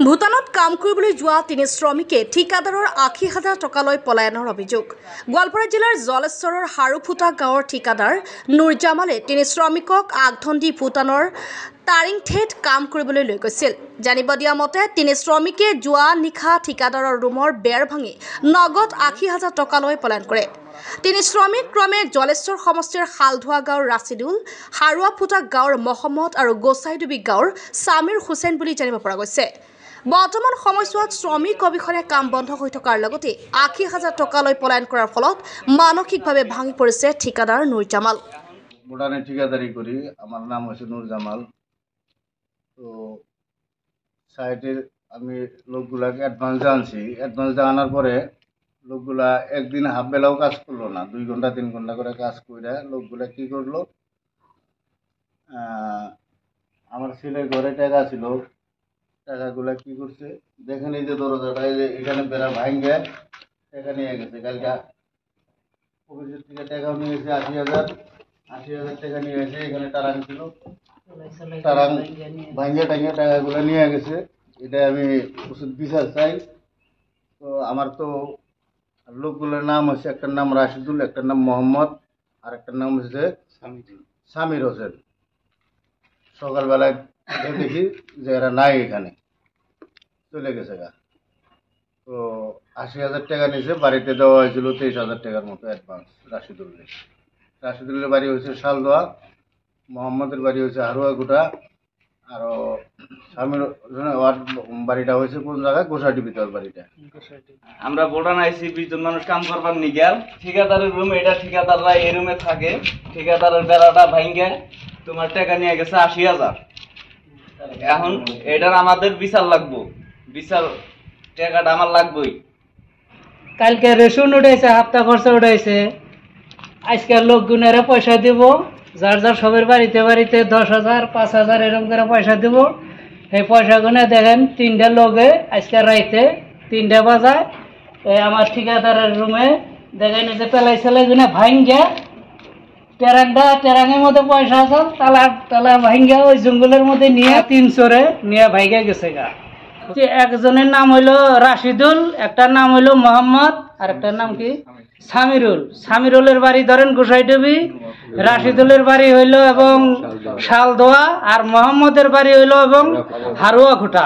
ভূটানত কাম কৰিবলৈ যোৱা 3 শ্ৰমিকে ঠিকাদাৰৰ ৮০,০০০ টকালৈ পলায়নৰ অভিযোগ। গোৱালপাৰা জিলাৰ জলেশ্বৰৰ হাৰুফুটা গাঁৱৰ ঠিকাদাৰ নুৰ জামালে 3 শ্ৰমিকক আগধন দি ভূটানৰ তাৰিংথেত কাম কৰিবলৈ লৈ গৈছিল। জানিব দিয়া মতে 3 শ্ৰমিকে যোৱা নিশা ঠিকাদাৰৰ ৰুমৰ বেৰ ভাঙি নগদ ৮০,০০০ টকালৈ পলায়ন কৰে। 3 শ্ৰমিক ক্ৰমে জলেশ্বৰ সমষ্টিৰ হালধোৱা গাঁৱৰ ৰাছিদুল, হাৰুৱাফুটা গাঁৱৰ মহম্মদ আৰু গোসাইডুবি গাঁৱৰ সামিৰ হুছেইন বুলি জানিব পৰা গৈছে। বৰ্তমান সময়ছোৱাত শ্ৰমিক অবিহনে কাম বন্ধ হৈ থকাৰ লগতে ৮০,০০০ টকালৈ পলায়ন কৰাৰ ফলত মানসিকভাৱে ভাঙি পৰিছে ঠিকাদাৰ নুৰ জামাল। ভুটানে ঠিকাদারি করি, আমার নাম হচ্ছে নুর জামাল। তো সাইটের আমি লোকগুলাকে অ্যাডভান্স আনছি, অ্যাডভান্স আনার পরে লোকগুলা একদিন হাফ বেলাও কাজ করলো না, 2 ঘন্টা 3 ঘন্টা করে কাজ করে লোকগুলা কি করলো, আমার ছেলের ঘরে টাকা ছিল, টাকাগুলা কি করছে দেখেন, এই যে দরজাটা এখানে বেড়া ভাঙ্গে টাকা নিয়ে গেছে। কালকে অফিসের থেকে টাকাও নিয়ে গেছে ৮০,০০০ টাকা নিয়ে গেছে। এখানে টারাং ছিল, টারাং ভাঙ্গে টাঙ্গে টাকাগুলো নিয়ে গেছে। এটা আমি ওষুধ বিচার চাই। তো আমার তো লোকগুলোর নাম হচ্ছে, একটার নাম রাশিদুল, একটার নাম মোহাম্মদ, আর একটার নাম হচ্ছে সামির হোসেন। সকালবেলায় দেখি যে এরা নাই, এখানে চলে গেছে গা। তো ৮০,০০০ টাকা নিয়েছে, বাড়িতে দেওয়া হয়েছিল 23,০০০ টাকার মতো অ্যাডভান্স। রাশিদুলের বাড়ি হচ্ছে শালদোয়া, মোহাম্মদের বাড়ি হচ্ছে হারুয়াগুটা, আর স্বামীর বাড়িটা হয়েছে কোন জায়গায়, গোসাইটি ভিতর বাড়িটা। আমরা ভুটান আইসি 20 জন মানুষ কাম করবার নিগেল। ঠিকাদারের রুম এটা, ঠিকাদাররা এই রুমে থাকে। ঠিকাদারের বেড়াটা ভাঙ্গে তোমার টাকা নিয়ে গেছে ৮০,০০০। এখন এটার আমাদের বিচার লাগবো, বিচার টাকাটা আমার লাগবেই। কালকে রেশন উঠাইছে, হাপ্তা খরচা উঠাইছে, আজকাল লোক গুনেরা পয়সা দিব, যার যার সবের বাড়িতে বাড়িতে 10,000 5,000 এরকম করে পয়সা দিব। এই পয়সা গুনে দেখেন 3টা লোকে আজকে রাইতে 3টা বাজায় আমার ঠিকাদারের রুমে দেখেন যে পেলাই সেলাই গুনে ভাঙ্গা টেরাঙের মধ্যে পয়সা আছে, তালা ভাঙ্গা ওই জঙ্গলের মধ্যে নিয়ে 3 চোরে নিয়ে ভাইগা গেছে গা। একজনের নাম হইলো রাশিদুল, একটার নাম হইলো মোহাম্মদ, আর একটার নাম কি সামিরুল। সামিরুলের বাড়ি ধরেন গোসাইডুবি, রাশিদুলের বাড়ি হইলো এবং শালদোয়া, আর মোহাম্মদের বাড়ি হইলো এবং হারুয়াঘুটা।